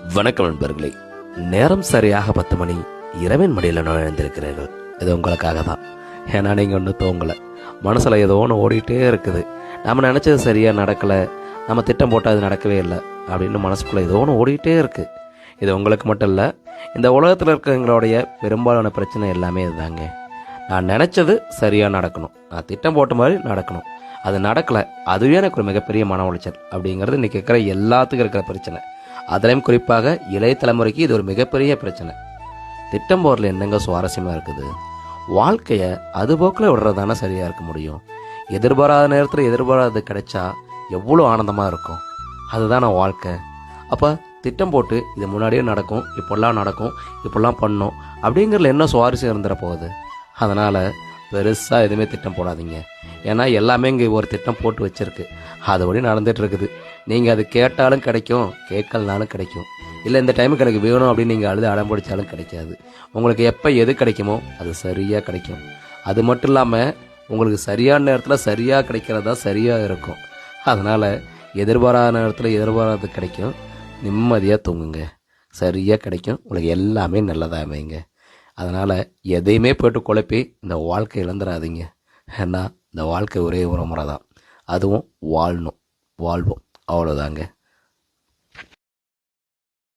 வணக்கம் நண்பர்களே. நேரம் சரியாக 10 மணி. இரவின் மடியில் நுழைந்திருக்கிறீர்கள். இது உங்களுக்காக தான். ஏன்னா நீங்கள் ஒன்றும் தூங்கலை. மனசில் ஏதோ ஒன்று ஓடிட்டே இருக்குது. நம்ம நினச்சது சரியாக நடக்கலை, நம்ம திட்டம் போட்டால் அது நடக்கவே இல்லை அப்படின்னு மனசுக்குள்ளே ஏதோ ஒன்று ஓடிட்டே இருக்குது. இது உங்களுக்கு மட்டும் இல்லை, இந்த உலகத்தில் இருக்கிறவங்களுடைய பெரும்பாலான பிரச்சனை எல்லாமே இதுதாங்க. நான் நினச்சது சரியாக நடக்கணும், நான் திட்டம் போட்ட மாதிரி நடக்கணும், அது நடக்கலை, அதுவே எனக்கு ஒரு மிகப்பெரிய மன உளைச்சல் அப்படிங்கிறது இன்றைக்கி இருக்கிற எல்லாத்துக்கும் இருக்கிற பிரச்சனை. அதிலையும் குறிப்பாக இளைய தலைமுறைக்கு இது ஒரு மிகப்பெரிய பிரச்சனை. திட்டம் போரில் என்னங்க சுவாரஸ்யமாக இருக்குது? வாழ்க்கையை அது போக்கில் விடுறது தானே சரியாக இருக்க முடியும். எதிர்பாராத நேரத்தில் எதிர்பாராதது கிடைச்சா எவ்வளோ ஆனந்தமாக இருக்கும். அதுதானே வாழ்க்கை. அப்போ திட்டம் போட்டு இது முன்னாடியே நடக்கும், இப்போல்லாம் நடக்கும், இப்போல்லாம் பண்ணணும் அப்படிங்கிறதுல என்ன சுவாரஸ்யம் இருந்துட போகுது? அதனால் பெருசாக எதுவுமே திட்டம் போடாதீங்க. ஏன்னா எல்லாமே இங்கே ஒரு திட்டம் போட்டு வச்சுருக்கு, அதுபடி நடந்துகிட்டு இருக்குது. நீங்கள் அது கேட்டாலும் கிடைக்கும், கேட்கலனாலும் கிடைக்கும். இல்லை இந்த டைமுக்கு எனக்கு வேணும் அப்படின்னு நீங்கள் அழுது அடம் பிடிச்சாலும் கிடைக்காது. உங்களுக்கு எப்போ எது கிடைக்குமோ அது சரியாக கிடைக்கும். அது மட்டும் இல்லாமல் உங்களுக்கு சரியான நேரத்தில் சரியாக கிடைக்கிறது தான் சரியாக இருக்கும். அதனால் எதிர்பாராத நேரத்தில் எதிர்பாராது கிடைக்கும். நிம்மதியாக தூங்குங்க, சரியாக கிடைக்கும். உங்களுக்கு எல்லாமே நல்லதாக அமைங்க. அதனால் எதையுமே போட்டு குழப்பி இந்த வாழ்க்கை இழந்துடாதீங்க. ஏன்னா இந்த வாழ்க்கை ஒரே ஒரு முறை தான், அதுவும் வாழ்வோம். அவ்வளோதாங்க.